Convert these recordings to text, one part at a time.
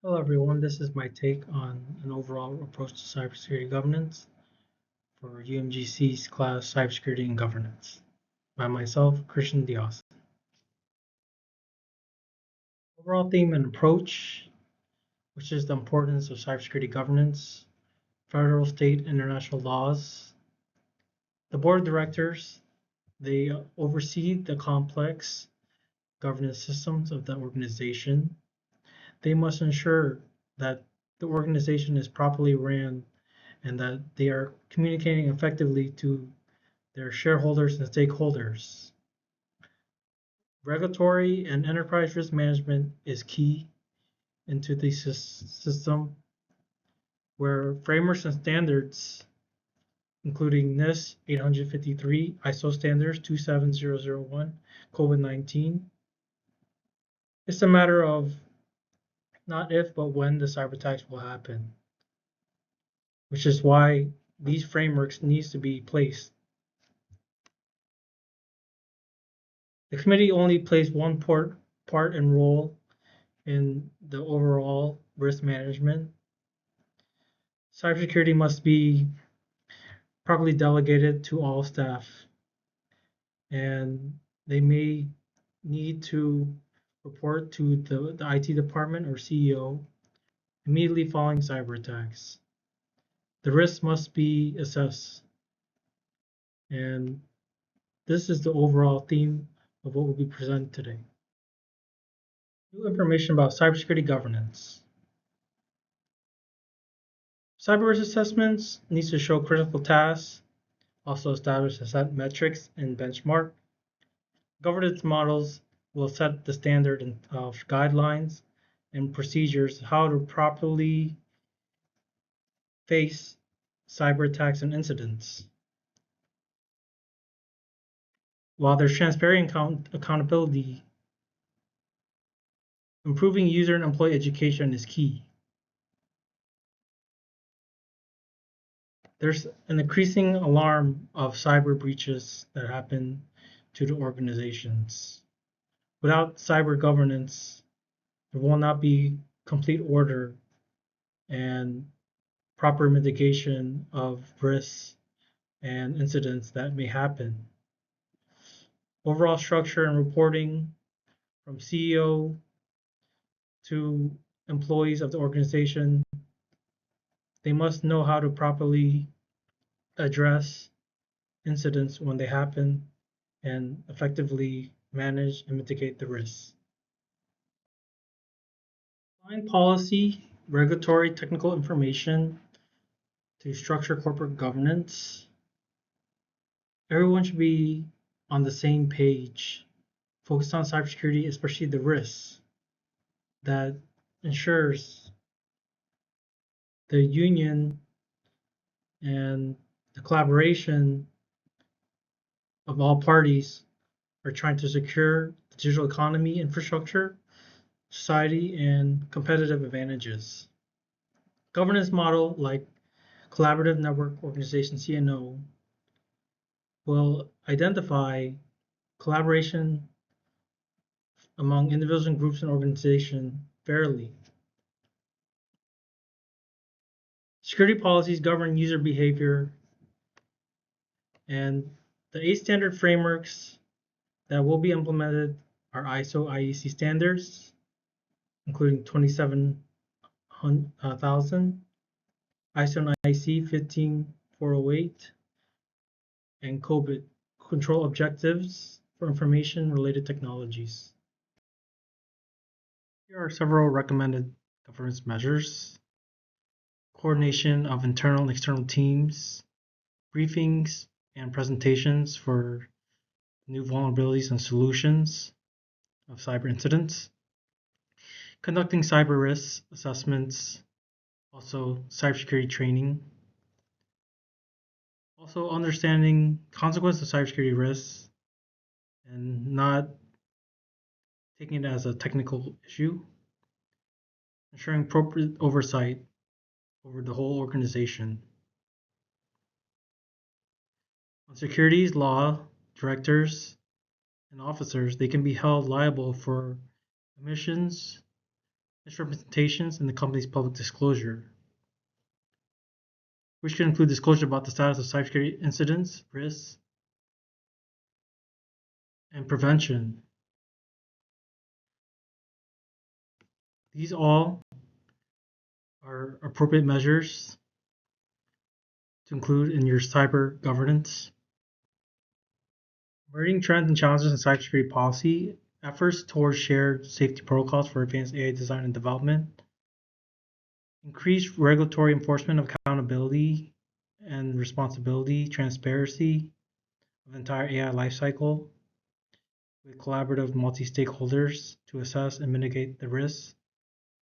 Hello everyone, this is my take on an overall approach to cybersecurity governance for UMGC's class Cybersecurity and Governance by myself, Christian Diaz. Overall theme and approach, which is the importance of cybersecurity governance, federal, state, international laws. The board of directors, they oversee the complex governance systems of the organization. They must ensure that the organization is properly ran and that they are communicating effectively to their shareholders and stakeholders. Regulatory and enterprise risk management is key into the system, where frameworks and standards, including NIST 853, ISO standards 27001, COVID-19. It's a matter of not if, but when the cyber attacks will happen, which is why these frameworks needs to be placed. The committee only plays one part and role in the overall risk management. Cybersecurity must be properly delegated to all staff, and they may need to report to the IT department or CEO immediately following cyber attacks. The risks must be assessed, and this is the overall theme of what will be presented today. New information about cybersecurity governance. Cyber risk assessments needs to show critical tasks, also establish a set metrics and benchmark. Governance models will set the standard of guidelines and procedures how to properly face cyber attacks and incidents. While there's transparent accountability, improving user and employee education is key. There's an increasing alarm of cyber breaches that happen to the organizations. Without cyber governance, there will not be complete order and proper mitigation of risks and incidents that may happen. Overall structure and reporting from CEO to employees of the organization, they must know how to properly address incidents when they happen and effectively manage and mitigate the risks. Define policy, regulatory, technical information to structure corporate governance. Everyone should be on the same page, focused on cybersecurity, especially the risks that ensures the union and the collaboration of all parties are trying to secure the digital economy infrastructure, society, and competitive advantages. Governance model like Collaborative Network Organization CNO will identify collaboration among individuals and groups and organizations fairly. Security policies govern user behavior, and the 8 standard frameworks that will be implemented are ISO IEC standards, including 27000, ISO and IEC 15408, and COBIT, control objectives for information related technologies. Here are several recommended governance measures: coordination of internal and external teams, briefings and presentations for new vulnerabilities and solutions of cyber incidents, conducting cyber risk assessments, also cybersecurity training, also understanding consequences of cybersecurity risks and not taking it as a technical issue, ensuring appropriate oversight over the whole organization. On securities law, directors and officers, they can be held liable for omissions misrepresentations, and the company's public disclosure, which can include disclosure about the status of cybersecurity incidents, risks, and prevention. These all are appropriate measures to include in your cyber governance. Emerging trends and challenges in cybersecurity policy, efforts towards shared safety protocols for advanced AI design and development, increased regulatory enforcement of accountability and responsibility, transparency of the entire AI lifecycle with collaborative multi-stakeholders to assess and mitigate the risks,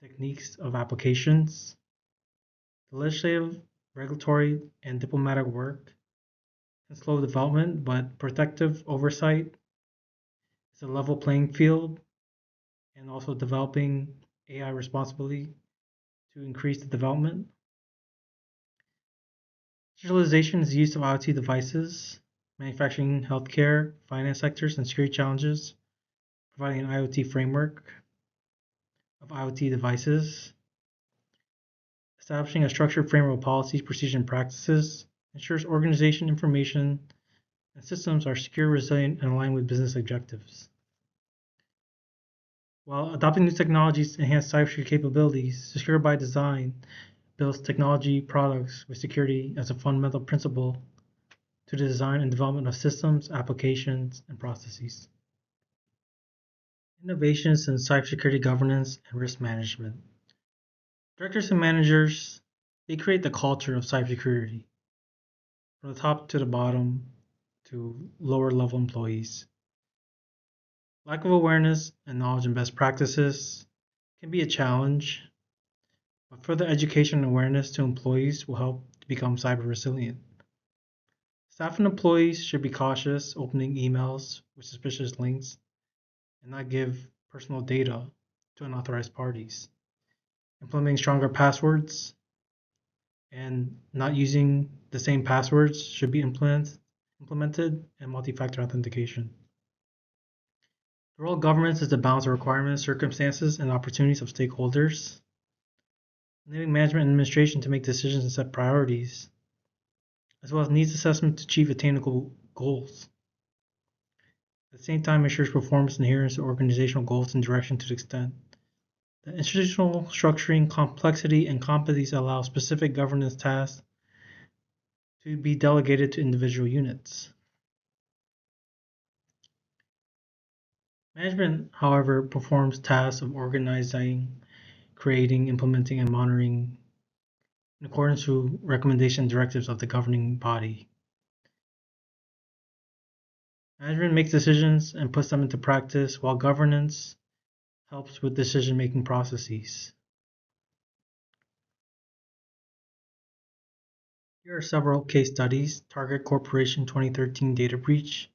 techniques of applications. The legislative, regulatory, and diplomatic work can slow development, but protective oversight is a level playing field, and also developing AI responsibly to increase the development. Digitalization is the use of IoT devices, manufacturing, healthcare, finance sectors, and security challenges, providing an IoT framework of IoT devices, establishing a structured framework of policies, procedures, and practices, ensures organization, information, and systems are secure, resilient, and aligned with business objectives. While adopting new technologies to enhance cybersecurity capabilities, secure by design builds technology products with security as a fundamental principle to the design and development of systems, applications, and processes. Innovations in cybersecurity governance and risk management. Directors and managers, they create the culture of cybersecurity from the top to the bottom to lower level employees. Lack of awareness and knowledge and best practices can be a challenge, but further education and awareness to employees will help to become cyber resilient. Staff and employees should be cautious opening emails with suspicious links and not give personal data to unauthorized parties. Implementing stronger passwords and not using the same passwords should be implemented, and multi-factor authentication. The role of governments is to balance the requirements, circumstances, and opportunities of stakeholders, enabling management and administration to make decisions and set priorities, as well as needs assessment to achieve attainable goals. At the same time, ensures performance and adherence to organizational goals and direction to the extent that institutional structuring, complexity, and competencies allow specific governance tasks to be delegated to individual units. Management, however, performs tasks of organizing, creating, implementing, and monitoring in accordance with recommendations and directives of the governing body. Management makes decisions and puts them into practice, while governance helps with decision-making processes. Here are several case studies. Target Corporation 2013 data breach.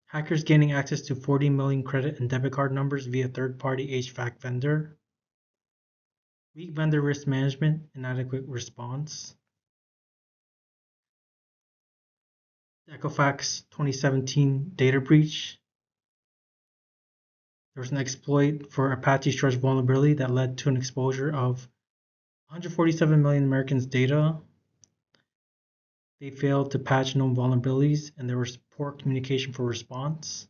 Hackers gaining access to 40 million credit and debit card numbers via third-party HVAC vendor. Weak vendor risk management, inadequate response. Equifax 2017 data breach. There was an exploit for Apache Struts vulnerability that led to an exposure of 147 million Americans' data. They failed to patch known vulnerabilities, and there was poor communication for response.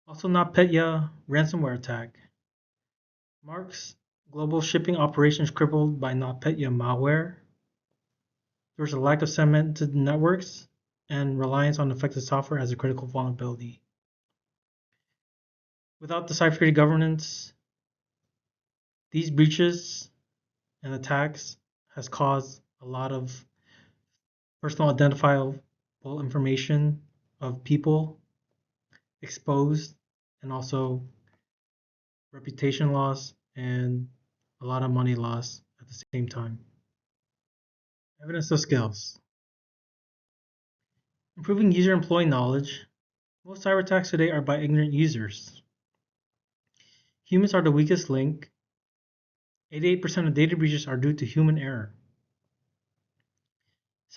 Also, NotPetya ransomware attack. Mark's global shipping operations crippled by NotPetya malware. There was a lack of segmented networks and reliance on affected software as a critical vulnerability. Without the cybersecurity governance, these breaches and attacks has caused a lot of personal identifiable information of people exposed, and also reputation loss and a lot of money loss at the same time. Evidence of skills. Improving user-employee knowledge. Most cyber attacks today are by ignorant users. Humans are the weakest link. 88% of data breaches are due to human error.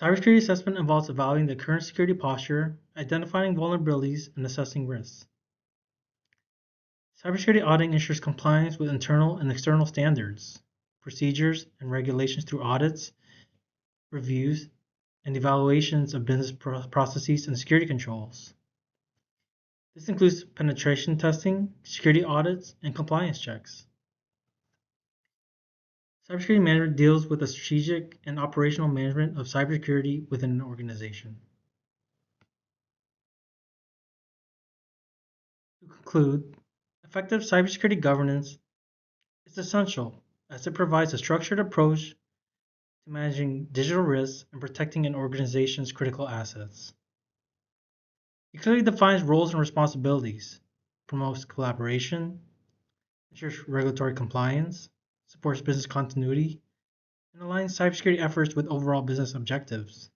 Cybersecurity assessment involves evaluating the current security posture, identifying vulnerabilities, and assessing risks. Cybersecurity auditing ensures compliance with internal and external standards, procedures, and regulations through audits, reviews, and evaluations of business processes and security controls. This includes penetration testing, security audits, and compliance checks. Cybersecurity management deals with the strategic and operational management of cybersecurity within an organization. To conclude, effective cybersecurity governance is essential as it provides a structured approach to managing digital risks and protecting an organization's critical assets. It clearly defines roles and responsibilities, promotes collaboration, ensures regulatory compliance, supports business continuity, and aligns cybersecurity efforts with overall business objectives.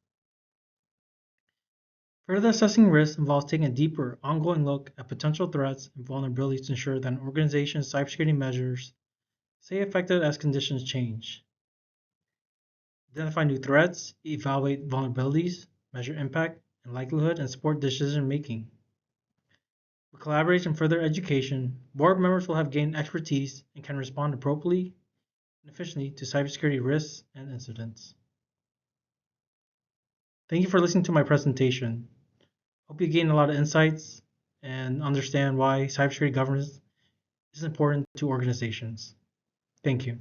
Further assessing risks involves taking a deeper, ongoing look at potential threats and vulnerabilities to ensure that an organization's cybersecurity measures stay effective as conditions change. Identify new threats, evaluate vulnerabilities, measure impact and likelihood, and support decision making. With collaboration and further education, board members will have gained expertise and can respond appropriately and efficiently to cybersecurity risks and incidents. Thank you for listening to my presentation. Hope you gained a lot of insights and understand why cybersecurity governance is important to organizations. Thank you.